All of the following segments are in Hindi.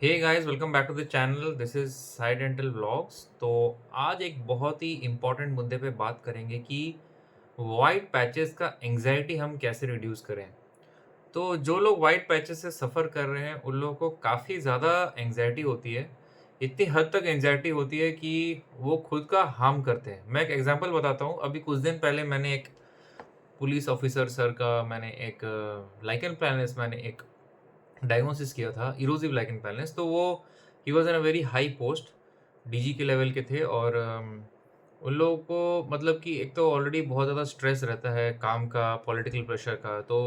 Hey guys welcome back to the channel. This is Sai dental vlogs. तो आज एक बहुत ही इम्पोर्टेंट मुद्दे पे बात करेंगे कि वाइट पैचेस का एंजाइटी हम कैसे रिड्यूस करें। तो जो लोग वाइट पैचेस से सफ़र कर रहे हैं उन लोगों को काफ़ी ज़्यादा एंजाइटी होती है। इतनी हद तक एंजाइटी होती है कि वो खुद का हार्म करते हैं। मैं एक एग्जांपल बताता हूँ। अभी कुछ दिन पहले मैंने एक पुलिस ऑफिसर सर का मैंने एक लाइकेन प्लैनस मैंने एक डायग्नोसिस किया था, इरोसिव लाइकेन प्लैनस। तो वो he was in a very high post, DG के लेवल के थे। और उन लोगों को मतलब कि एक तो ऑलरेडी बहुत ज़्यादा स्ट्रेस रहता है काम का, पॉलिटिकल प्रेशर का। तो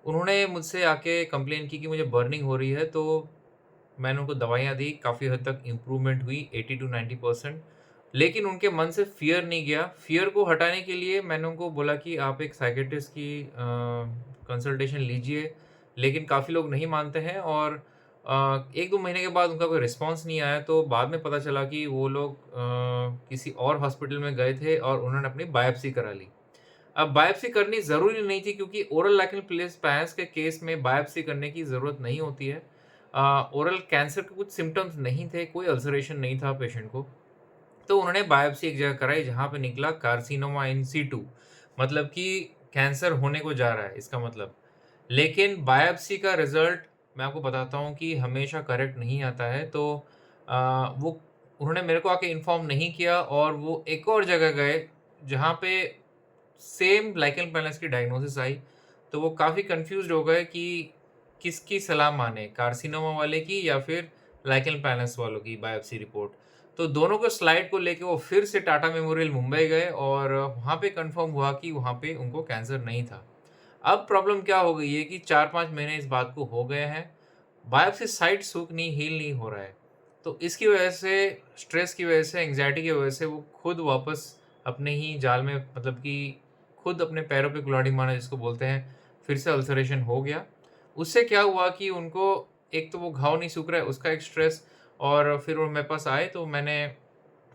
उन्होंने मुझसे आके कंप्लेन की कि मुझे बर्निंग हो रही है। तो मैंने उनको दवाइयाँ दी, काफ़ी हद तक इम्प्रूवमेंट हुई 80 टू 90%। लेकिन उनके मन से फ़ियर नहीं गया। फ़ियर को हटाने के लिए मैंने उनको बोला कि आप एक साइकियाट्रिस्ट की कंसल्टेशन लीजिए। लेकिन काफ़ी लोग नहीं मानते हैं। और 1-2 महीने के बाद उनका कोई रिस्पॉन्स नहीं आया। तो बाद में पता चला कि वो लोग किसी और हॉस्पिटल में गए थे और उन्होंने अपनी बायोप्सी करा ली। अब बायोप्सी करनी ज़रूरी नहीं थी क्योंकि ओरल लाइकेन प्लैनस के केस में बायोप्सी करने की ज़रूरत नहीं होती है। ओरल कैंसर के कुछ सिम्पटम्स नहीं थे, कोई अल्सरेशन नहीं था पेशेंट को। तो उन्होंने बायोप्सी एक जगह कराई जहाँ पे निकला कार्सिनोमा इन सिटू, मतलब कि कैंसर होने को जा रहा है इसका मतलब। लेकिन बायोप्सी का रिज़ल्ट मैं आपको बताता हूँ कि हमेशा करेक्ट नहीं आता है। तो वो उन्होंने मेरे को आके इन्फॉर्म नहीं किया और वो एक और जगह गए जहाँ पे सेम लाइकेन प्लैनस की डायग्नोसिस आई। तो वो काफ़ी कन्फ्यूज़्ड हो गए कि किसकी सलाह मानें, कार्सिनोमा वाले की या फिर लाइकेन प्लैनस वालों की बायोप्सी रिपोर्ट। तो दोनों को स्लाइड को लेके वो फिर से टाटा मेमोरियल मुंबई गए और वहाँ पे कन्फर्म हुआ कि वहाँ पे उनको कैंसर नहीं था। अब प्रॉब्लम क्या हो गई है कि 4-5 महीने इस बात को हो गए हैं, बायोप्सी साइट सूख नहीं हील नहीं हो रहा है। तो इसकी वजह से, स्ट्रेस की वजह से, एंग्ज़ायटी की वजह से वो खुद वापस अपने ही जाल में, मतलब कि खुद अपने पैरों पे कुल्हाड़ी मारना जिसको बोलते हैं, फिर से अल्सरेशन हो गया। उससे क्या हुआ कि उनको एक तो वो घाव नहीं सूख रहा है, उसका एक स्ट्रेस। और फिर वो मेरे पास आए तो मैंने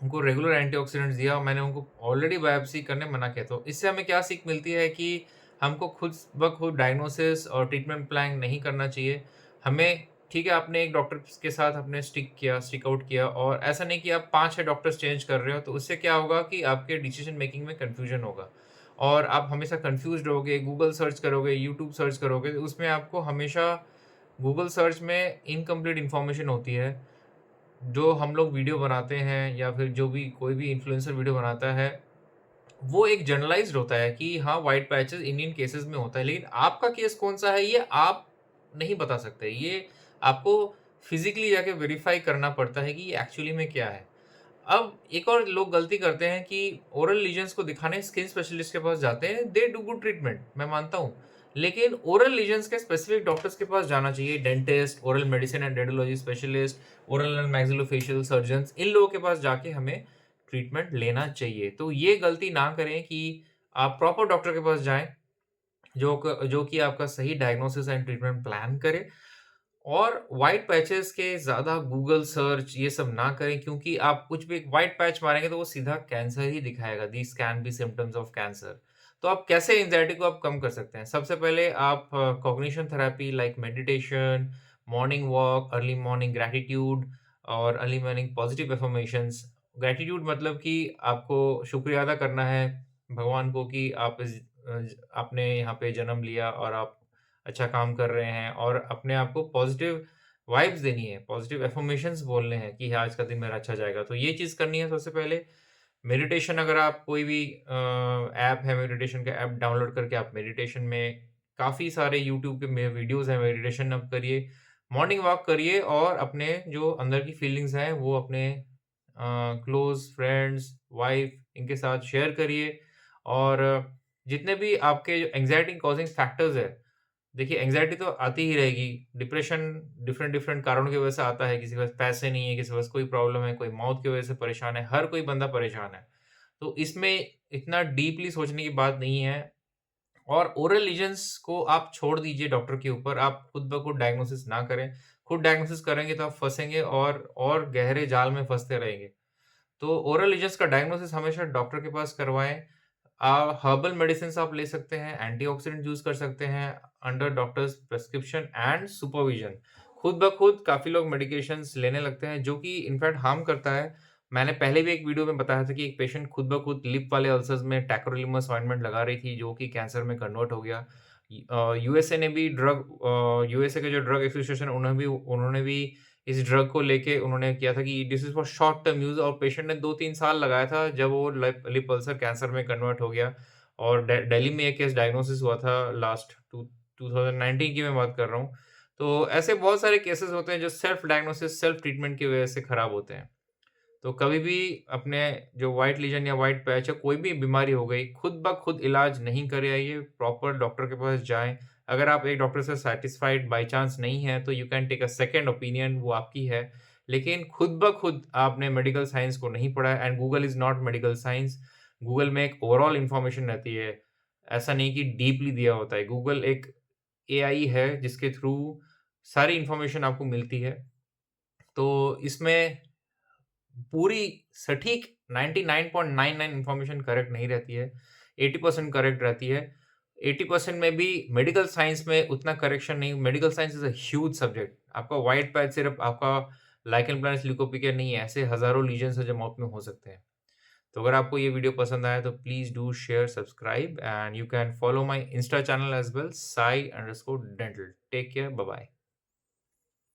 उनको रेगुलर एंटीऑक्सीडेंट्स दिया और मैंने उनको ऑलरेडी बायोप्सी करने मना किया। तो इससे हमें क्या सीख मिलती है कि हमको खुद ब खुद डायग्नोसिस और ट्रीटमेंट प्लान नहीं करना चाहिए। हमें ठीक है, आपने एक डॉक्टर के साथ आपने स्टिक आउट किया और ऐसा नहीं कि आप 5-6 डॉक्टर्स चेंज कर रहे हो। तो उससे क्या होगा कि आपके डिसीजन मेकिंग में कन्फ्यूजन होगा और आप हमेशा कन्फ्यूज़्ड रहोगे, गूगल सर्च करोगे, यूट्यूब सर्च करोगे, तो उसमें आपको हमेशा गूगल सर्च में इनकम्प्लीट इन्फॉर्मेशन होती है। जो हम लोग वीडियो बनाते हैं या फिर जो भी कोई भी इन्फ्लुएंसर वीडियो बनाता है, वो एक जनरलाइज़्ड होता है कि हाँ, व्हाइट पैचेज़ इन केसेज़ में होता है, लेकिन आपका केस कौन-सा है ये आप नहीं बता सकते। ये आपको फिज़िकली जाके वेरीफ़ाई करना पड़ता है कि ये एक्चुअली में क्या है। अब एक और लोग गलती करते हैं कि ओरल लीजन्स को दिखाने स्किन स्पेशलिस्ट के पास जाते हैं, दे डू गुड ट्रीटमेंट, मैं मानता हूँ। लेकिन ओरल लीजन्स के स्पेसिफिक डॉक्टर्स के पास जाना चाहिए, dentist, oral medicine and radiology specialist, oral and maxillofacial surgeons, इन लोगों के पास जाके हमें ट्रीटमेंट लेना चाहिए। तो ये गलती ना करें कि आप प्रॉपर डॉक्टर के पास जाएँ, जो कि आपका सही डायग्नोसिस एंड ट्रीटमेंट प्लान करे। और व्हाइट पैचेज़ के ज़्यादा गूगल सर्च ये सब ना करें क्योंकि आप कुछ भी एक व्हाइट पैच मारेंगे तो वो सीधा कैंसर ही दिखाएगा, these can be symptoms of cancer. तो आप कैसे एंग्ज़ायटी को आप कम कर सकते हैं? सबसे पहले आप cognition therapy like meditation, morning walk, early morning gratitude और early morning positive affirmations. Gratitude मतलब कि आपको शुक्रिया अदा करना है भगवान को कि आपने यहाँ पे जन्म लिया और आप अच्छा काम कर रहे हैं और अपने आप को पॉज़िटिव वाइब्स देनी है, पॉज़िटिव अफ़र्मेशंस बोलने हैं कि आज का दिन मेरा अच्छा जाएगा। तो ये चीज़ करनी है सबसे पहले। मेडिटेशन, अगर आप कोई भी ऐप है, मेडिटेशन का ऐप डाउनलोड करके आप मेडिटेशन में काफ़ी सारे यूट्यूब के में वीडियोज़ हैं, मेडिटेशन आप करिए। मॉर्निंग वॉक करिए और अपने जो अंदर की फीलिंग्स हैं वो अपने क्लोज़ फ्रेंड्स, वाइफ़ इनके साथ शेयर करिए। और जितने भी आपके एंग्ज़ायटी कॉज़िंग फैक्टर्स हैं, देखिए एंग्ज़ायटी तो आती ही रहेगी, डिप्रेशन डिफरेंट-डिफरेंट कारणों की वजह से आता है, किसी के पास पैसे नहीं है, किसी के पास कोई प्रॉब्लम है, कोई मौत की वजह से परेशान है, हर कोई बंदा परेशान है। तो इसमें इतना डीपली सोचने की बात नहीं है। और ओरल लीजन्स को आप छोड़ दीजिए डॉक्टर के ऊपर, आप खुद ब खुद डायग्नोसिस ना करें। खुद डायग्नोसिस करेंगे तो आप फँसेंगे और गहरे जाल में फँसते रहेंगे। तो ओरल लीजन्स का डायग्नोसिस हमेशा डॉक्टर के पास करवाएँ। हर्बल मेडिसिन्स आप ले सकते हैं, एंटीऑक्सीडेंट यूज़ कर सकते हैं under doctors prescription and supervision. खुद ब खुद काफ़ी लोग मेडिकेशंस लेने लगते हैं, जो कि इनफैक्ट हार्म करता है। मैंने पहले भी एक वीडियो में बताया था कि एक पेशेंट खुद ब खुद लिप वाले अल्सर्स में टैक्रोलिमस ऑइंटमेंट लगा रही थी, जो कि कैंसर में कन्वर्ट हो गया। यूएसए ने भी यूएसए के जो ड्रग एसोसिएशन उन्होंने भी इस ड्रग को लेके उन्होंने किया था कि this is for short term use, और पेशेंट ने 2-3 साल लगाया था, जब वो लिप लिप अल्सर कैंसर में कन्वर्ट हो गया। और दिल्ली में ये केस डायग्नोसिस हुआ था लास्ट 2019 की मैं बात कर रहा हूँ। तो ऐसे बहुत सारे केसेस होते हैं जो सेल्फ डायग्नोसिस, सेल्फ ट्रीटमेंट की वजह से खराब होते हैं। तो कभी भी अपने जो व्हाइट लीजन या व्हाइट पैच या कोई भी बीमारी हो गई, खुद ब खुद इलाज नहीं करे आइए, प्रॉपर डॉक्टर के पास जाएँ। अगर आप एक डॉक्टर से सैटिस्फाइड बाय चांस नहीं हैं, तो you can take a second opinion, वो आपकी है। लेकिन खुद ब खुद आपने मेडिकल साइंस को नहीं पढ़ा है, and Google is not medical science. Google में एक ओवरऑल इन्फॉर्मेशन रहती है। ऐसा नहीं कि डीपली दिया होता है। गूगल एक एआई है जिसके थ्रू सारी इन्फॉर्मेशन आपको मिलती है। तो इसमें पूरी सटीक 99.99 इन्फॉर्मेशन करेक्ट नहीं रहती है, 80% करेक्ट रहती है। 80% में भी मेडिकल साइंस में उतना करेक्शन नहीं। Medical science is a huge subject. आपका व्हाइट पैच सिर्फ़ आपका लाइकेन प्लैनस ल्यूकोपिकिया नहीं है, ऐसे हज़ारों लीजन्स हैं जो माउथ में हो सकते हैं। तो अगर आपको ये वीडियो पसंद आया तो please do share, subscribe, and you can follow my insta channel as well, sai_dental। Take care, bye bye.